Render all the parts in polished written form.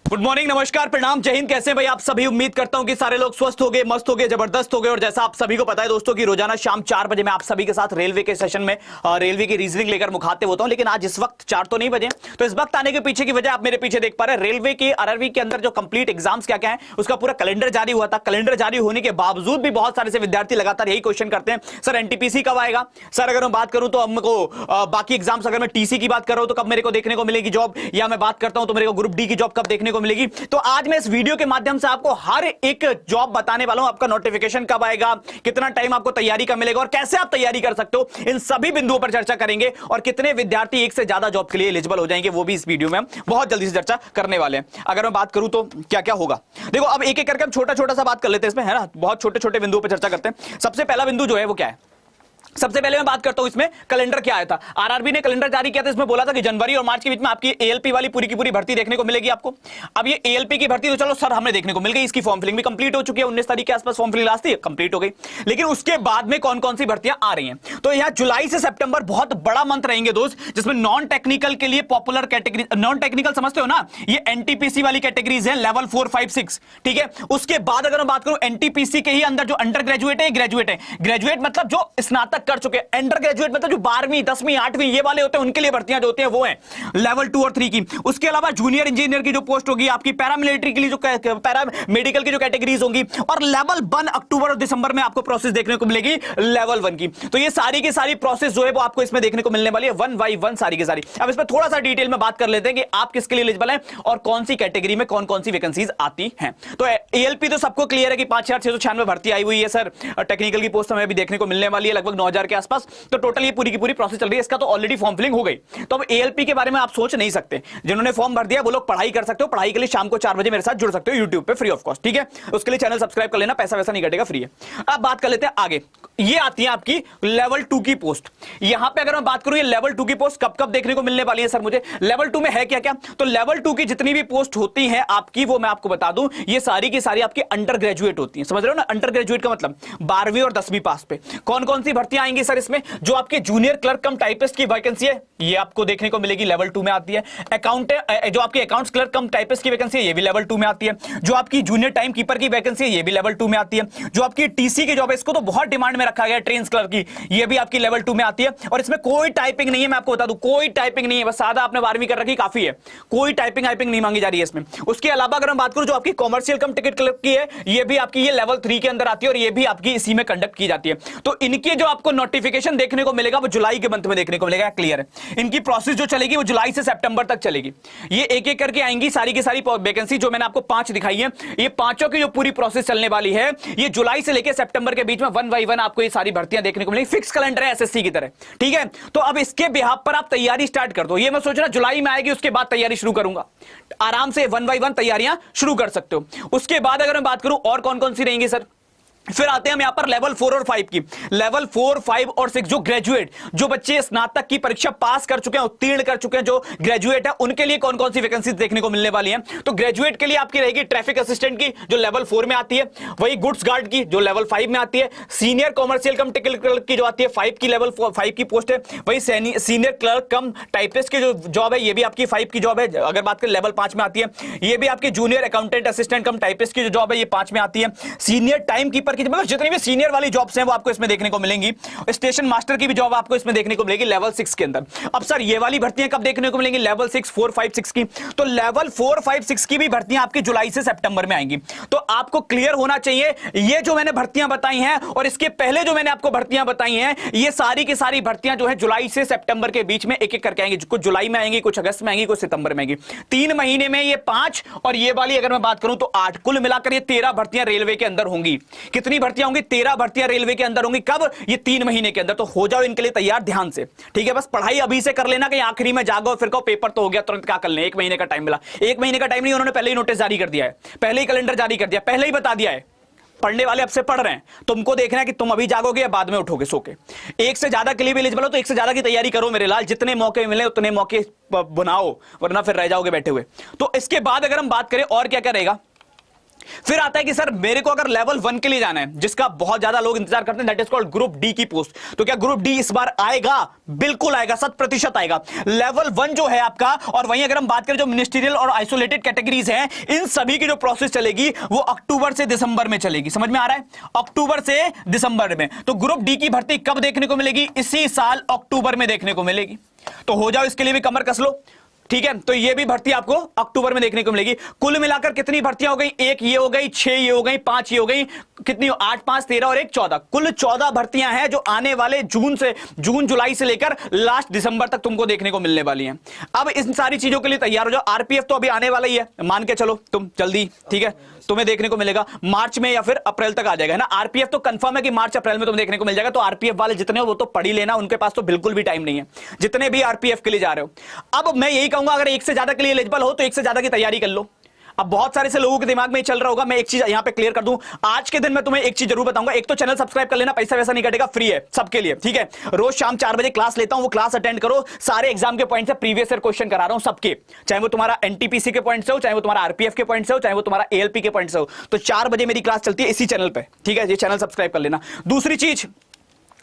Good morning, नमस्कार, प्रणाम, जय हिंद। कैसे भाई आप सभी? उम्मीद करता हूं कि सारे लोग स्वस्थ हो गए, मस्त हो गए, जबरदस्त हो गए। और जैसा आप सभी को पता है दोस्तों कि रोजाना शाम 4 बजे मैं आप सभी के साथ रेलवे के सेशन में रेलवे की रीजनिंग लेकर मुखातिब होता हूं। लेकिन आज इस वक्त 4 तो नहीं बजे, तो इस वक्त आने के पीछे की वजह आप मेरे पीछे देख पा रहे हैं। रेलवे की आरआरबी के अंदर जो कंप्लीट एग्जाम्स क्या क्या है उसका पूरा कैलेंडर जारी हुआ था। कैलेंडर जारी होने के बावजूद भी बहुत सारे से विद्यार्थी लगातार यही क्वेश्चन करते हैं, सर एनटीपीसी कब आएगा। सर अगर मैं बात करूं तो हमको बाकी एग्जाम्स, अगर मैं टीसी की बात कर रहा हूं तो कब मेरे को देखने को मिलेगी जॉब, या मैं बात करता हूं तो मेरे को ग्रुप डी की जॉब कब देखने को मिलेगी। तो आज मैं इस वीडियो के माध्यम से आपको हर एक जॉब बताने वाला हूं। आपका नोटिफिकेशन कब आएगा, कितना टाइम आपको तैयारी का मिलेगा और कैसे आप तैयारी कर सकते हो, इन सभी बिंदुओं पर चर्चा करेंगे। और कितने विद्यार्थी एक से ज्यादा जॉब के लिए एलिजिबल हो जाएंगे वो भी इस वीडियो में हम बहुत जल्दी से चर्चा करने वाले हैं। अगर मैं बात करूं तो क्या क्या होगा, देखो अब एक एक करके हम छोटा छोटा सा बात कर लेते हैं इसमें, है ना। बहुत छोटे छोटे बिंदुओं पर चर्चा करते हैं। सबसे पहला बिंदु जो है वो क्या है, सबसे पहले मैं बात करता हूं इसमें कैलेंडर क्या आया था। आरआरबी ने कैलेंडर जारी किया था, इसमें बोला था कि जनवरी और मार्च के बीच में आपकी एएलपी वाली पूरी की पूरी भर्ती देखने को मिलेगी आपको। अब ये एएलपी की भर्ती तो चलो सर हमने देखने को मिल गई, इसकी फॉर्म फिलिंग भी कंप्लीट हो चुकी है। 19 तारीख के आसपास फॉर्म फिलिंग लास्ट थी, कंप्लीट हो गई। लेकिन उसके बाद में कौन कौन सी भर्तियां आ रही हैं, तो यहां जुलाई से सितंबर बहुत बड़ा मंथ रहेंगे दोस्त, जिसमें नॉन टेक्निकल के लिए पॉपुलर कैटेगरी, नॉन टेक्निकल समझते हो ना, ये एनटीपीसी वाली कैटेगरीज है, लेवल 4, 5, 6, ठीक है। उसके बाद अगर मैं बात करूं एनटीपीसी के ही अंदर जो अंडर ग्रेजुएट है, ग्रेजुएट है, ग्रेजुएट मतलब जो स्नातक कर चुके हैं, अंडर ग्रेजुएट मतलब जो 12वीं 10वीं 8वीं ये वाले होते हैं, उनके लिए भर्तियां जो होती हैं वो है लेवल 2 और 3 की। उसके अलावा जूनियर इंजीनियर की जो पोस्ट होगी आपकी, पैरामिलिट्री के लिए जो पैरा मेडिकल की जो कैटेगरीज होंगी, और लेवल 1 अक्टूबर और दिसंबर में आपको प्रोसेस देखने को मिलेगी लेवल 1 की। तो ये सारी की सारी प्रोसेस जो है वो आपको इसमें देखने को मिलने वाली है, 1 बाई 1 सारी की सारी। अब इसमें थोड़ा सा डिटेल में बात कर लेते हैं कि आप किसके लिए एलिजिबल हैं और कौन सी कैटेगरी में कौन कौन सी वैकेंसीज आती हैं। तो एएलपी तो सबको क्लियर है कि 5696 भर्ती आई हुई है सर। टेक्निकल की पोस्ट हमें भी देखने को मिलने वाली है लगभग 9000 के आसपास। तो टोटल ये पूरी की पूरी प्रोसेस चल रही है, इसका तो ऑलरेडी फॉर्म फिलिंग हो गई। तो अब एएलपी के बारे में आप सोच नहीं सकते, जिन्होंने फॉर्म भर दिया वो लोग पढ़ाई कर सकते हो। पढ़ाई के लिए शाम को 4 बजे मेरे साथ जुड़ सकते हो यूट्यूब पे फ्री ऑफ कॉस्ट, ठीक है। उसके लिए चैनल सब्सक्राइब कर लेना, पैसा वैसा नहीं कटेगा, फ्री है। अब बात कर लेते हैं आगे। ये आती है आपकी लेवल 2 की पोस्ट। यहां पे अगर मैं बात करूं ये लेवल 2 की पोस्ट कब कब देखने को मिलने वाली है सर मुझे, लेवल 2 में है क्या क्या। तो लेवल 2 की जितनी भी पोस्ट होती है आपकी, वो मैं आपको बता दूं, ये सारी की सारी आपकी अंडर ग्रेजुएट होती है। समझ रहे हो ना, अंडर ग्रेजुएट का मतलब 12वीं और 10वीं पास पे। कौन कौन सी भर्तियां आएंगी सर इसमें, जो आपके जूनियर क्लर्क कम टाइपिस्ट की वैकेंसी है ये आपको देखने को मिलेगी, लेवल 2 में आती है। अकाउंट जो आपकी अकाउंट्स क्लर्क कम टाइपिस्ट की वैकेंसी है ये भी लेवल 2 में आती है। जो आपकी जूनियर टाइम कीपर की वैकेंसी है ये भी लेवल 2 में आती है। जो आपकी टीसी की जॉब है, इसको तो बहुत डिमांड में रखा गया है, ट्रेन्स क्लर्क की, ये भी आपकी लेवल 2 में आती है। और इसमें कोई टाइपिंग नहीं है, मैं आपको बता दूं, कोई टाइपिंग नहीं है, बस सादा आपने 12वीं कर रखी काफी है, कोई टाइपिंग हाइपिंग नहीं मांगी जा रही है इसमें। उसके अलावा अगर मैं बात करूं जो आपकी कॉमर्शियल कम टिकट क्लर्क की है, ये भी आपकी ये लेवल 3 के अंदर आती है और ये भी आपकी इसी में कंडक्ट की जाती है। तो इनकी जो आपको नोटिफिकेशन देखने को मिलेगा वो जुलाई के मंथ में देखने को मिलेगा, क्लियर है। इनकी प्रोसेस जो चलेगी वो जुलाई से सितंबर तक चलेगी। ये एक एक करके आएंगी सारी की सारी वैकेंसी, जो मैंने आपको 5 दिखाई है, ये पांचों की जो पूरी प्रोसेस चलने वाली है ये जुलाई से लेकर सितंबर के बीच में 1 बाई 1 आपको ये सारी भर्तियां देखने को मिलेंगी। फिक्स कैलेंडर है एसएससी की तरह, ठीक है। तो अब इसके बिहाफ पर आप तैयारी स्टार्ट कर दो। ये मैं सोच रहा जुलाई में आएगी, उसके बाद तैयारी शुरू करूंगा, आराम से 1 बाई 1 तैयारियां शुरू कर सकते हो। उसके बाद अगर मैं बात करूं और कौन कौन सी रहेंगी सर, फिर आते हैं हम यहां पर लेवल 4 और 5 की। लेवल 4, 5 और 6 जो ग्रेजुएट, जो बच्चे स्नातक की परीक्षा पास कर चुके हैं, उत्तीर्ण कर चुके हैं, जो ग्रेजुएट है, उनके लिए कौन कौन सी वैकेंसी देखने को मिलने वाली हैं। तो ग्रेजुएट के लिए आपकी रहेगी ट्रैफिक असिस्टेंट की जो लेवल 4 में आती है, वही गुड्स गार्ड की जो लेवल 5 में आती है, सीनियर कॉमर्शियल कम टिकट क्लर्क की जो आती है 5 की, लेवल 5 की पोस्ट है, वही सीनियर क्लर्क कम टाइपिस्ट की जो जॉब है ये भी आपकी 5 की जॉब है, अगर बात करें लेवल 5 में आती है। ये भी आपकी जूनियर अकाउंटेंट असिस्टेंट कम टाइपिस्ट की जो जॉब है ये 5 में आती है। सीनियर टाइम कीपर की, मतलब जितनी भी सीनियर वाली जॉब्स हैं वो आपको इसमें देखने को मिलेंगी। स्टेशन मास्टर की भी जॉब आपको इसमें देखने को मिलेगी लेवल 6 के अंदर। अब सर ये वाली भर्तियां कब देखने को मिलेंगी, लेवल 6, 4, 5, 6 की। तो लेवल 4, 5, 6 की भी भर्तियां आपकी जुलाई से सितंबर में आएंगी। तो आपको क्लियर होना चाहिए ये जो मैंने भर्तियां बताई हैं और इसके पहले जो मैंने आपको भर्तियां बताई हैं, ये सारी की सारी भर्तियां जो है जुलाई से सितंबर के बीच में एक एक करके आएंगी। कुछ जुलाई में आएंगी, कुछ अगस्त में आएंगी, कुछ सितंबर में आएंगी। 3 महीने में ये 5 और ये वाली अगर मैं बात करूं तो 8, कुल मिलाकर ये 13 भर्तियां रेलवे के अंदर होंगी। कितनी भर्तियां होंगी, 13 भर्तियां रेलवे के अंदर होंगी। कब, ये 3 महीने के अंदर। तो हो जाओ इनके लिए तैयार ध्यान से, ठीक है। बस पढ़ाई अभी से कर लेना कि आखिरी में जागो फिर कहो पेपर तो हो गया, तुरंत क्या कर लें, 1 महीने का टाइम मिला। 1 महीने का टाइम नहीं, उन्होंने पहले ही नोटिस जारी कर दिया है, पहले ही कैलेंडर जारी कर दिया, पहले ही बता दिया है। पढ़ने वाले अब से पढ़ रहे हैं, तुमको देखना है कि तुम अभी जागोगे या बाद में उठोगे सो के। एक से ज्यादा के लिए भी एलिजिबल हो तो एक से ज्यादा की तैयारी करो मेरे लाल, जितने मौके मिले उतने मौके बनाओ, वरना फिर रह जाओगे बैठे हुए। तो इसके बाद अगर हम बात करें और क्या क्या रहेगा, फिर आता है कि सर मेरे को अगर लेवल 1 के लिए जाना है, जिसका बहुत ज्यादा लोग इंतजार करते हैं, that is called group D की पोस्ट। तो क्या ग्रुप डी इस बार आएगा? बिल्कुल आएगा, 100% आएगा। लेवल 1 जो है आपका, और वहीं अगर हम बात करें जो मिनिस्ट्रियल और आइसोलेटेड कैटेगरीज हैं, इन सभी की जो प्रोसेस चलेगी वो अक्टूबर से दिसंबर में चलेगी। समझ में आ रहा है? अक्टूबर से दिसंबर में। तो ग्रुप डी की भर्ती कब देखने को मिलेगी? इसी साल अक्टूबर में देखने को मिलेगी। तो हो जाओ, इसके लिए भी कमर कस लो, ठीक है। तो ये भी भर्ती आपको अक्टूबर में देखने को मिलेगी। कुल मिलाकर कितनी भर्तियां हो गई? एक ये हो गई, 6 ये हो गई, 5 ये हो गई, कितनी? 8, 5, 13 और 1 14। कुल 14 भर्तियां हैं जो आने वाले जून जुलाई से लेकर लास्ट दिसंबर तक तुमको देखने को मिलने वाली हैं। अब इन सारी चीजों के लिए तैयार हो जाओ। आरपीएफ तो अभी आने वाला ही है, मान के चलो तुम जल्दी, ठीक है। तुम्हें देखने को मिलेगा मार्च में या फिर अप्रैल तक आ जाएगा, है ना। आरपीएफ तो कंफर्म है कि मार्च अप्रैल में तुम्हें देखने को मिल जाएगा। तो आरपीएफ वाले जितने हो वो तो पढ़ ही लेना, उनके पास तो बिल्कुल भी टाइम नहीं है, जितने भी आरपीएफ के लिए जा रहे हो। अब मैं यही कहूंगा, अगर एक से ज्यादा के लिए एलिजिबल हो तो एक से ज्यादा की तैयारी कर लो। अब बहुत सारे से लोगों के दिमाग में चल रहा होगा, मैं एक चीज यहां पे क्लियर कर दूं। आज के दिन मैं तुम्हें एक चीज जरूर बताऊंगा। एक तो चैनल सब्सक्राइब कर लेना, पैसा वैसा नहीं कटेगा, फ्री है सबके लिए, ठीक है। रोज शाम 4 बजे क्लास लेता हूं, वो क्लास अटेंड करो। सारे एग्जाम के पॉइंट से प्रीवियस ईयर क्वेश्चन करा रहा हूं सबके, चाहे वो तुम्हारा एनटीपीसी के पॉइंट से हो, चाहे वो तुम्हारा आरपीएफ के पॉइंट से हो, चाहे वो तुम्हारा एएलपी के पॉइंट से हो। तो 4 बजे मेरी क्लास चलती है इसी चैनल पे, ठीक है। ये चैनल सब्सक्राइब कर लेना। दूसरी चीज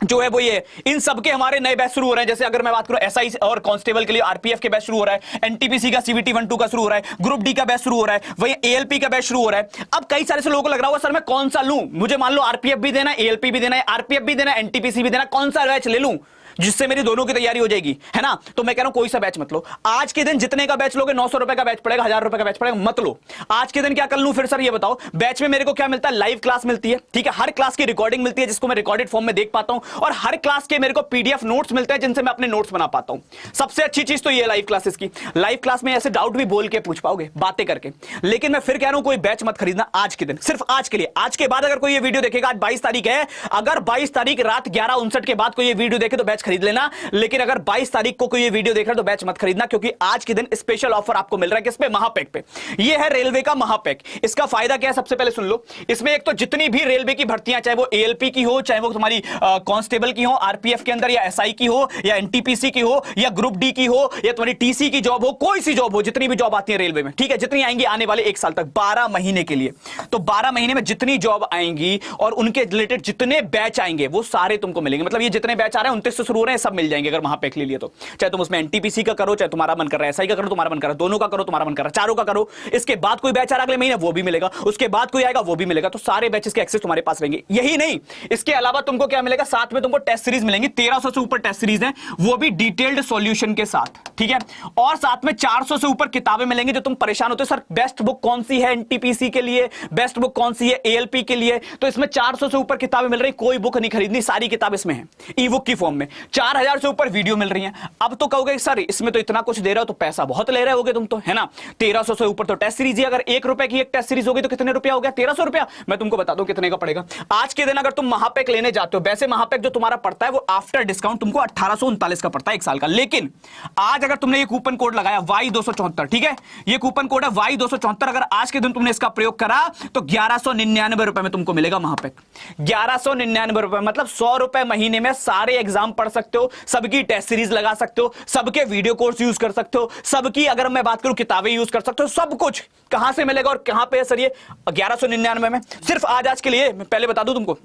जो है वो ये, इन सबके हमारे नए बैच शुरू हो रहे हैं। जैसे अगर मैं बात करूं एसआई और कांस्टेबल के लिए आरपीएफ के बैच शुरू हो रहा है, एनटीपीसी का सीबीटी 1-2 का शुरू हो रहा है, ग्रुप डी का बैच शुरू हो रहा है, वही एएलपी का बैच शुरू हो रहा है। अब कई सारे से लोगों को लग रहा होगा सर मैं कौन सा लूं, मुझे मान लो आरपीएफ भी देना है, एएलपी भी देना है, आरपीएफ भी देना है, एनटीपीसी भी देना, कौन सा बैच ले लूं जिससे मेरी दोनों की तैयारी हो जाएगी, है ना। तो मैं कह रहा हूं कोई सा बैच मत लो। आज के दिन जितने का बैच लोगे, 900 रुपए का बैच पड़ेगा, 1000 रुपए का बैच पड़ेगा, मत लो। आज के दिन क्या कर लूं फिर सर ये बताओ। बैच में मेरे को क्या मिलता है? लाइव क्लास मिलती है, ठीक है। हर क्लास की रिकॉर्डिंग मिलती है जिसको मैं रिकॉर्डेड फॉर्म में देख पाता हूं, और हर क्लास के मेरे को पीडीएफ नोट्स मिलते हैं जिनसे मैं अपने नोट्स बना पाता हूं। सबसे अच्छी चीज तो ये लाइव क्लासेस की। लाइव क्लास में ऐसे डाउट भी बोल के पूछ पाओगे, बातें करके। लेकिन मैं फिर कह रहा हूं कोई बैच मत खरीदना आज के दिन, सिर्फ आज के लिए। आज के बाद अगर कोई ये वीडियो देखेगा, आज 22 तारीख है, अगर 22 तारीख रात 11:59 के बाद कोई ये वीडियो देखे तो बैच खरीद लेना। लेकिन अगर 22 तारीख को कोई ये वीडियो देख रहा है तो बैच मत खरीदना, क्योंकि आज के दिन स्पेशल ऑफर आपको मिल रहा है। किस पे? महापैक पे। ये है रेलवे का महापैक। इसका फायदा क्या है सबसे पहले सुन लो। इसमें एक तो जितनी भी रेलवे की भर्तियां, चाहे वो एएलपी की हो, चाहे वो तुम्हारी कांस्टेबल की हो आरपीएफ के अंदर, या एसआई की हो, या एनटीपीसी की हो, या ग्रुप डी की हो, या तुम्हारी टीसी की जॉब हो, कोई सी जॉब हो, जितनी भी जॉब आती है रेलवे में, ठीक है, जितनी आएंगी आने वाले 1 साल तक, 12 महीने के लिए। तो 12 महीने में जितनी जॉब आएंगी और उनके रिलेटेड जितने बैच आएंगे वो सारे तुमको मिलेंगे। मतलब ये जितने बैच आ रहे हैं 29 से शुरू हो रहे हैं, सब मिल जाएंगे अगर महापैक ले लिया तो। चाहे तुम उसमें एनटीपीसी का करो, चाहे तुम्हारा मन कर रहा है एसआई का करो, तुम्हारा मन कर रहा है दोनों का करो, तुम्हारा मन कर रहा है चारों का करो। इसके बाद कोई बैच आ रहा अगले महीने वो भी मिलेगा, उसके बाद कोई आएगा वो भी मिलेगा। तो सारे बैचेस के एक्सेस तुम्हारे पास रहेंगे। यही नहीं, इसके अलावा तुमको क्या मिलेगा? साथ में तुमको टेस्ट सीरीज मिलेंगी। 1300 से ऊपर टेस्ट सीरीज है, वो भी डिटेल्ड सॉल्यूशन के साथ, ठीक है। और साथ में 400 से ऊपर किताबें मिलेंगी। जो तुम परेशान होते हो सर बेस्ट बुक कौन सी है एनटीपीसी के लिए, बेस्ट बुक कौन सी है एएलपी के लिए, तो इसमें 400 से ऊपर किताबें मिल रही। कोई बुक नहीं खरीदनी, सारी किताब इसमें है ई बुक की फॉर्म में। 4000 से ऊपर वीडियो मिल रही है। अब तो कहोगे सर इसमें तो इतना कुछ दे रहे हो तो पैसा बहुत ले रहे होगे तुम तो, है ना। 1300 से ऊपर तो टेस्ट सीरीज ही, अगर 1 रुपए की एक टेस्ट सीरीज होगी तो कितने रुपया हो गया? 1300 रुपया। मैं तुमको बता दूं कितने का पड़ेगा। आज के दिन अगर तुम महापैक लेने जाते हो, वैसे महापैक जो तुम्हारा पड़ता है वो आफ्टर डिस्काउंट तुमको 1839 का पड़ता है 1 साल का। लेकिन आज अगर तुमने ये कूपन कोड लगाया Y274, ठीक है, ये कूपन कोड है Y274, अगर आज के दिन तुमने इसका प्रयोग करा तो 1199 रुपए में तुमको मिलेगा महापैक। 1199 रुपए, मतलब 100 रुपए महीने में सारे एग्जाम पढ़ सकते हो, सबकी टेस्ट सीरीज लगा सकते हो, सबके वीडियो कोर्स यूज कर सकते हो, सबकी अगर मैं बात करूं किताबें यूज कर सकते हो। सब कुछ कहां से मिलेगा और कहां पे है सर? ये 1199 में, सिर्फ आज के लिए। मैं पहले बता दूं तुमको,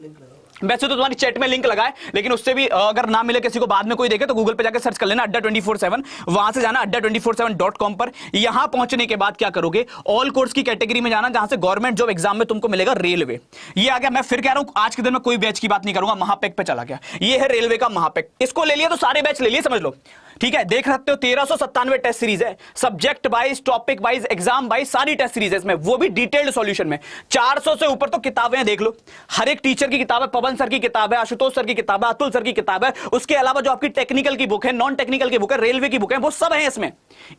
वैसे तो तुम्हारी चैट में लिंक लगा है, लेकिन उससे भी अगर ना मिले किसी को, बाद में कोई देखे तो गूगल पे जाकर सर्च कर लेना अड्डा 24/7, वहां से जाना adda247.com पर। यहां पहुंचने के बाद क्या करोगे? ऑल कोर्स की कैटेगरी में जाना, जहां से गवर्नमेंट जॉब एग्जाम में तुमको मिलेगा रेलवे। ये आ गया। मैं फिर कह रहा हूं आज के दिन में कोई बैच की बात नहीं करूंगा, महापैक पे चला गया। ये है रेलवे का महापैक। इसको ले लिया तो सारे बैच ले लिए, समझ लो, ठीक है। देख सकते हो 1397 टेस्ट सीरीज है, subject wise, topic wise, exam wise, सारी टेस्ट सीरीज है इसमें, वो भी डिटेल्ड सॉल्यूशन में। 400 से ऊपर तो किताबें देख लो, हर एक टीचर की किताब है, पवन सर की किताब है, आशुतोष सर की किताब है, अतुल सर की किताब है। उसके अलावा जो आपकी टेक्निकल की बुक है, नॉन टेक्निकल की बुक है, रेलवे की बुक है, वो सब है इसमें।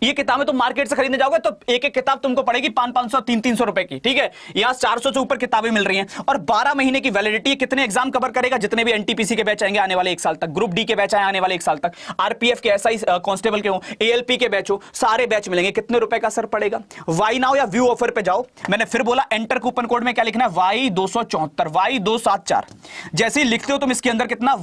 ये किताबें तुम मार्केट से खरीदने जाओगे तो एक एक किताब तुमको पड़ेगी 500, 300 रुपए की, ठीक है। यहां 400 से ऊपर किताबें मिल रही हैं और 12 महीने की वैलिडिटी। कितने एग्जाम कवर करेगा? जितने भी एनटीपीसी के बैच आएंगे आने वाले 1 साल तक, ग्रुप डी के बैच आए आने वाले 1 साल तक, आरपीएफ के, एसआई कांस्टेबल हो, एएलपी के बैच हो, सारे बैच मिलेंगे। कितने रुपए का सर पड़ेगा? वाई नाउ या व्यू ऑफर पे जाओ। मैंने फिर बोला एंटर कूपन कोड में क्या लिखना है? Y274, Y274। जैसे ही लिखते हो तुम इसके अंदर कितना?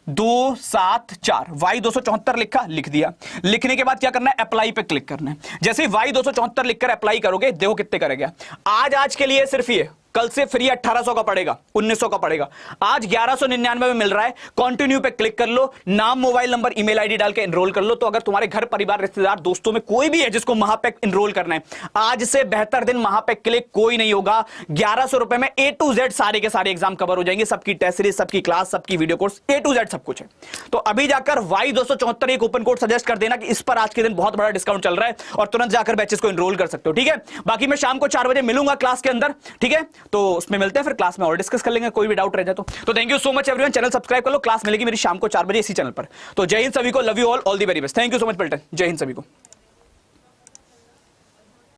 274 वाई 274 लिखा, लिख दिया। लिखने के बाद क्या करना है, अप्लाई पे क्लिक करना है। जैसे ही वाई 274 लिखकर अप्लाई करोगे, देखो कितने करेगा। आज के लिए सिर्फ ये, कल से फ्री 1800 का पड़ेगा, 1900 का पड़ेगा। आज 1199 में मिल रहा है। कंटिन्यू पे क्लिक कर लो, नाम, मोबाइल नंबर, ईमेल आईडी डाल के एनरोल कर लो। तो अगर तुम्हारे घर परिवार, रिश्तेदार, दोस्तों में कोई भी है जिसको महापैक एनरोल करना है, आज से बेहतर दिन महापैक के लिए कोई नहीं होगा। 1100 रुपए में A to Z सारे के सारे एग्जाम कवर हो जाएंगे, सबकी टेस्ट सीरीज, सबकी क्लास, सबकी video course, A to Z सब कुछ है। तो अभी जाकर वाई 274 एक ओपन कोड सजेस्ट कर देना कि इस पर आज के दिन बहुत बड़ा डिस्काउंट चल रहा है और तुरंत जाकर बैचेस को एनरोल कर सकते हो। ठीक है, बाकी मैं शाम को 4 बजे मिलूंगा क्लास के अंदर। ठीक है, तो उसमें मिलते हैं, फिर क्लास में और डिस्कस कर लेंगे, कोई भी डाउट रह जाए तो thank you so much everyone. Channel subscribe कर लो, क्लास मिलेगी मेरी शाम को 4 बजे इसी चैनल पर। तो जय हिंद सभी को, love you all the very best. Thank you so much Pilton, जय हिंद सभी को।